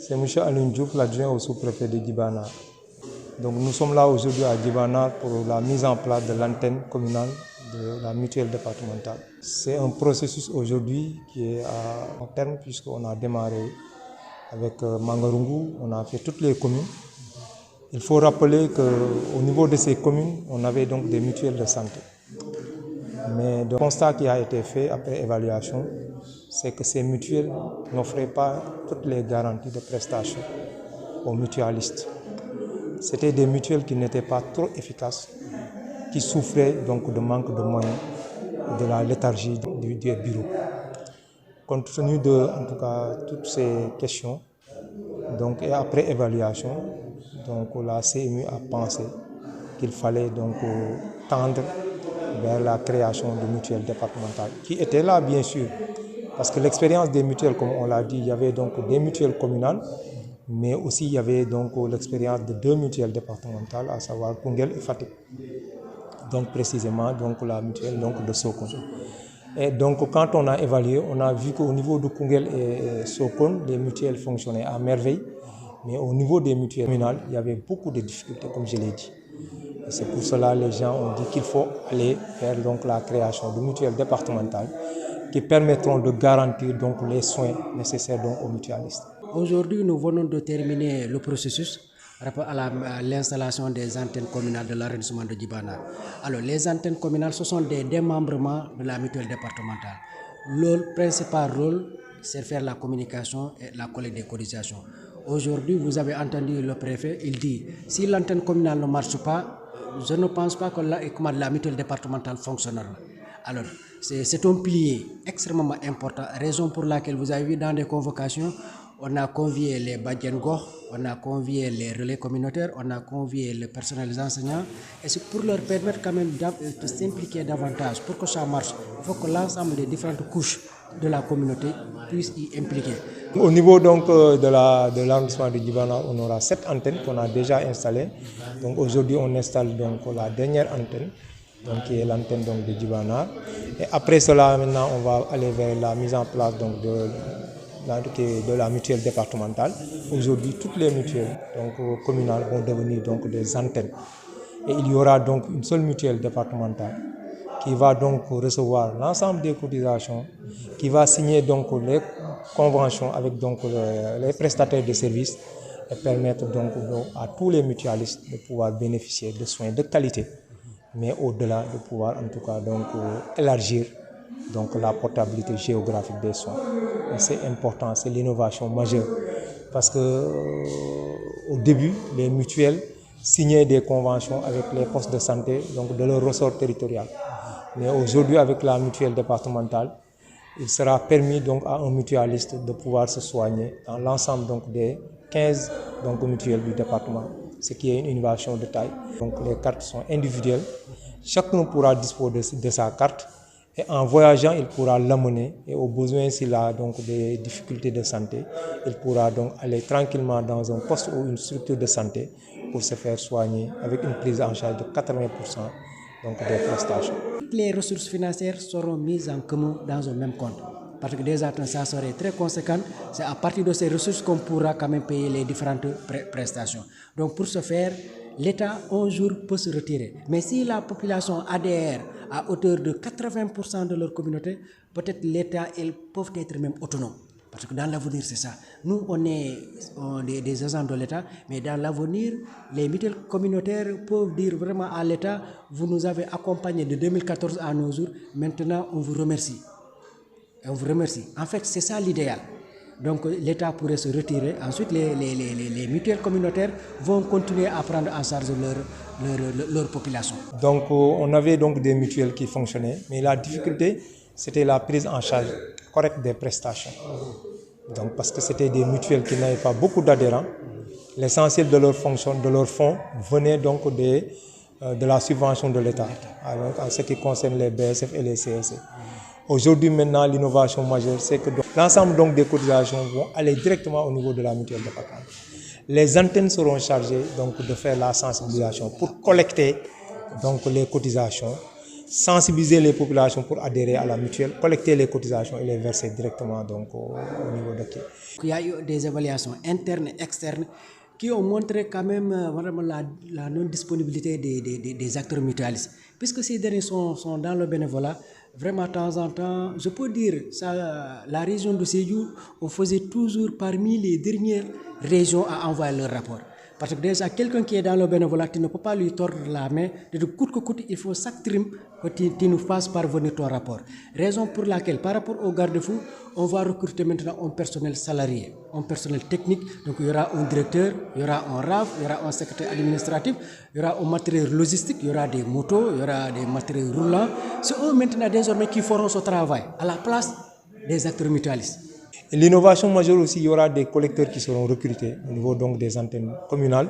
C'est M. Alioune Diouf, l'adjoint au sous-préfet de Djibana. Donc nous sommes là aujourd'hui à Djibana pour la mise en place de l'antenne communale de la mutuelle départementale. C'est un processus aujourd'hui qui est à terme puisqu'on a démarré avec Mangarungu, on a fait toutes les communes. Il faut rappeler qu'au niveau de ces communes, on avait donc des mutuelles de santé. Mais le constat qui a été fait après évaluation, c'est que ces mutuelles n'offraient pas toutes les garanties de prestations aux mutualistes. C'était des mutuelles qui n'étaient pas trop efficaces, qui souffraient donc de manque de moyens, de la léthargie du bureau. Compte tenu de, en tout cas, toutes ces questions, donc, et après évaluation, donc, la CMU a pensé qu'il fallait donc tendre vers la création de mutuelles départementales, qui étaient là bien sûr, parce que l'expérience des mutuelles, comme on l'a dit, il y avait donc des mutuelles communales, mais aussi il y avait donc l'expérience de 2 mutuelles départementales, à savoir Koungheul et Fatick. Donc précisément donc la mutuelle donc de Sokone. Et donc quand on a évalué, on a vu qu'au niveau de Koungheul et Sokone, les mutuelles fonctionnaient à merveille, mais au niveau des mutuelles communales, il y avait beaucoup de difficultés, comme je l'ai dit. Et c'est pour cela que les gens ont dit qu'il faut aller vers donc la création de mutuelles départementales qui permettront de garantir donc les soins nécessaires donc aux mutualistes. Aujourd'hui, nous venons de terminer le processus rapport à l'installation des antennes communales de l'arrondissement de Djibana. Alors, les antennes communales, ce sont des démembrements de la mutuelle départementale. Le principal rôle, c'est de faire la communication et la collecte des cotisations. Aujourd'hui, vous avez entendu le préfet, il dit, si l'antenne communale ne marche pas, je ne pense pas que la mutuelle départementale fonctionnera. Alors, c'est un pilier extrêmement important, raison pour laquelle vous avez vu dans des convocations, on a convié les Badjengor, on a convié les relais communautaires, on a convié le personnel des enseignants, et c'est pour leur permettre quand même de s'impliquer davantage. Pour que ça marche, il faut que l'ensemble des différentes couches de la communauté puissent y impliquer. Au niveau donc de l'arrondissement de Djibana, on aura 7 antennes qu'on a déjà installées. Donc aujourd'hui, on installe donc la dernière antenne, donc qui est l'antenne donc de Djibana. Et après cela, maintenant, on va aller vers la mise en place donc de la mutuelle départementale. Aujourd'hui, toutes les mutuelles donc, communales vont devenir donc des antennes. Et il y aura donc une seule mutuelle départementale qui va donc recevoir l'ensemble des cotisations, qui va signer donc les conventions avec donc les prestataires de services et permettre donc à tous les mutualistes de pouvoir bénéficier de soins de qualité, mais au-delà de pouvoir en tout cas donc élargir donc la portabilité géographique des soins. Et c'est important, c'est l'innovation majeure parce que au début, les mutuelles signaient des conventions avec les postes de santé donc de leur ressort territorial. Mais aujourd'hui, avec la mutuelle départementale, il sera permis donc à un mutualiste de pouvoir se soigner dans l'ensemble donc des 15 donc, mutuelles du département, ce qui est une innovation de taille. Donc les cartes sont individuelles, chacun pourra disposer de sa carte et en voyageant, il pourra l'amener et au besoin s'il a donc des difficultés de santé, il pourra donc aller tranquillement dans un poste ou une structure de santé pour se faire soigner avec une prise en charge de 80% donc des prestations. Toutes les ressources financières seront mises en commun dans un même compte. Parce que déjà, ça serait très conséquent. C'est à partir de ces ressources qu'on pourra quand même payer les différentes prestations. Donc pour ce faire, l'État, un jour, peut se retirer. Mais si la population adhère à hauteur de 80% de leur communauté, peut-être l'État, ils peuvent être même autonomes. Parce que dans l'avenir, c'est ça. Nous, on est des agents de l'État, mais dans l'avenir, les mutuelles communautaires peuvent dire vraiment à l'État, vous nous avez accompagnés de 2014 à nos jours, maintenant on vous remercie. On vous remercie. En fait, c'est ça l'idéal. Donc l'État pourrait se retirer. Ensuite, les mutuelles communautaires vont continuer à prendre en charge leur population. Donc on avait donc des mutuelles qui fonctionnaient, mais la difficulté, c'était la prise en charge correcte des prestations. Donc parce que c'était des mutuelles qui n'avaient pas beaucoup d'adhérents. L'essentiel de leur fonction, de leurs fonds, venait donc de la subvention de l'État, en ce qui concerne les BSF et les CSC. Aujourd'hui, maintenant, l'innovation majeure, c'est que l'ensemble donc des cotisations vont aller directement au niveau de la mutuelle départementale. Les antennes seront chargées donc de faire la sensibilisation pour collecter donc les cotisations. sensibiliser les populations pour adhérer à la mutuelle, collecter les cotisations et les verser directement donc, au niveau de qui. Il y a eu des évaluations internes et externes qui ont montré quand même vraiment la non-disponibilité des acteurs mutualistes. Puisque ces derniers sont dans le bénévolat, vraiment de temps en temps, je peux dire, ça, la région de Sédhiou, on faisait toujours parmi les dernières régions à envoyer leur rapport. Parce que déjà, quelqu'un qui est dans le bénévolat, tu ne peux pas lui tordre la main. De coûte que coûte, il faut chaque trimestre que tu nous fasses parvenir ton rapport. Raison pour laquelle, par rapport aux garde-fous, on va recruter maintenant un personnel salarié, un personnel technique. Donc il y aura un directeur, il y aura un RAF, il y aura un secrétaire administratif, il y aura un matériel logistique, il y aura des motos, il y aura des matériels roulants. C'est eux maintenant désormais qui feront ce travail à la place des acteurs mutualistes. L'innovation majeure aussi, il y aura des collecteurs qui seront recrutés au niveau donc des antennes communales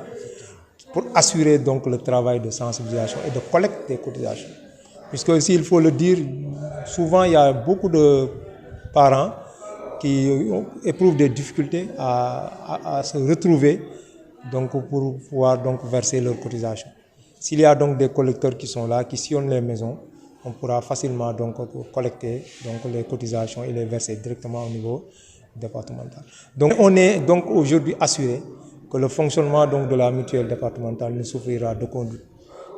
pour assurer donc le travail de sensibilisation et de collecte des cotisations. Puisque aussi, il faut le dire, souvent il y a beaucoup de parents qui éprouvent des difficultés à se retrouver donc, pour pouvoir donc, verser leurs cotisations. S'il y a donc des collecteurs qui sont là, qui sillonnent les maisons, on pourra facilement donc, collecter donc, les cotisations et les verser directement au niveau départemental. Donc on est donc aujourd'hui assuré que le fonctionnement donc, de la mutuelle départementale ne souffrira d'aucun doute.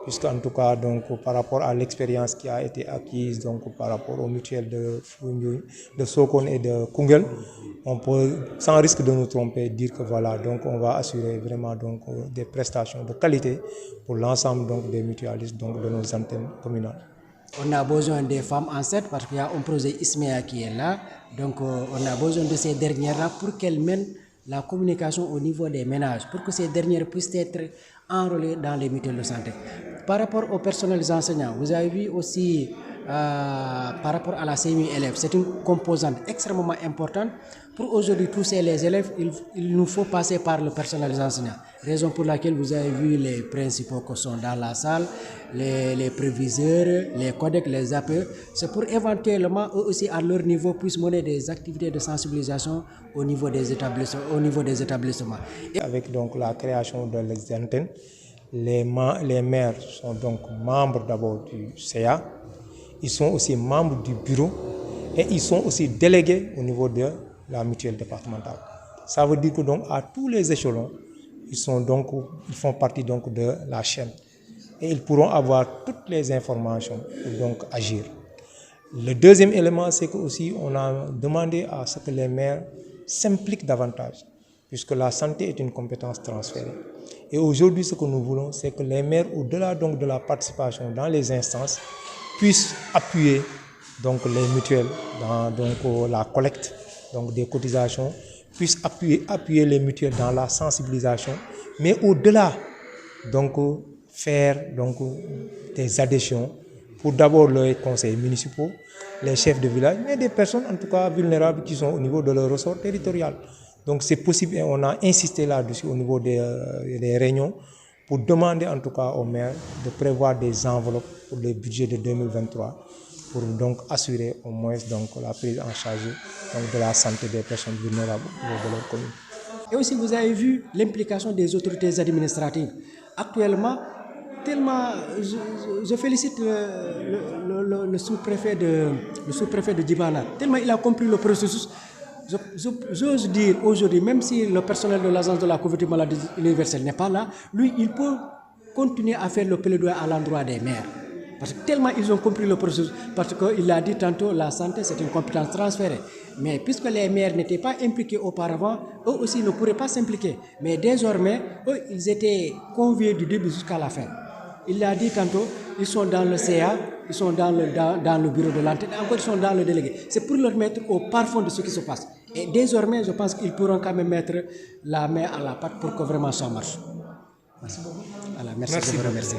Puisqu'en tout cas, donc, par rapport à l'expérience qui a été acquise donc, par rapport aux mutuelles de Sokone et de Koungheul, on peut, sans risque de nous tromper, dire que voilà, donc, on va assurer vraiment donc, des prestations de qualité pour l'ensemble donc, des mutualistes donc, de nos antennes communales. On a besoin des femmes enceintes parce qu'il y a un projet Ismea qui est là. Donc on a besoin de ces dernières-là pour qu'elles mènent la communication au niveau des ménages, pour que ces dernières puissent être enrôlées dans les mutuelles de santé. Par rapport au personnel des enseignants, vous avez vu aussi par rapport à la CMU élèves, c'est une composante extrêmement importante. Pour aujourd'hui toucher les élèves, il nous faut passer par le personnel des enseignants. Raison pour laquelle vous avez vu les principaux qui sont dans la salle, les préviseurs, les codecs, les APE. C'est pour éventuellement eux aussi à leur niveau puissent mener des activités de sensibilisation au niveau des établissements. Et avec donc la création de l'antenne, les maires sont donc membres d'abord du CA, ils sont aussi membres du bureau et ils sont aussi délégués au niveau de la mutuelle départementale. Ça veut dire que donc à tous les échelons, ils font partie donc de la chaîne et ils pourront avoir toutes les informations pour donc agir. Le deuxième élément, c'est que aussi on a demandé à ce que les maires s'impliquent davantage, puisque la santé est une compétence transférée. Et aujourd'hui, ce que nous voulons, c'est que les maires, au-delà donc de la participation dans les instances, puissent appuyer donc les mutuelles dans donc, la collecte donc, des cotisations, puissent appuyer les mutuelles dans la sensibilisation, mais au-delà, donc faire donc, des adhésions pour d'abord les conseils municipaux, les chefs de village, mais des personnes en tout cas vulnérables qui sont au niveau de leur ressort territorial. Donc c'est possible et on a insisté là-dessus au niveau des réunions pour demander en tout cas aux maires de prévoir des enveloppes pour le budget de 2023 pour donc assurer au moins donc, la prise en charge donc, de la santé des personnes vulnérables de leur commune. Et aussi vous avez vu l'implication des autorités administratives. Actuellement, tellement, je félicite le sous-préfet de Djibana, tellement il a compris le processus. J'ose dire aujourd'hui, même si le personnel de l'agence de la couverture maladie universelle n'est pas là, lui, il peut continuer à faire le plaidoyer à l'endroit des maires. Parce que tellement ils ont compris le processus, parce qu'il a dit tantôt, la santé c'est une compétence transférée. Mais puisque les maires n'étaient pas impliqués auparavant, eux aussi ne pourraient pas s'impliquer. Mais désormais, eux, ils étaient conviés du début jusqu'à la fin. Il l'a dit tantôt, ils sont dans le CA, ils sont dans le bureau de l'antenne, encore ils sont dans le délégué. C'est pour leur mettre au parfum de ce qui se passe. Et désormais, je pense qu'ils pourront quand même mettre la main à la pâte pour que vraiment ça marche. Merci beaucoup. Voilà, merci de vous remercier.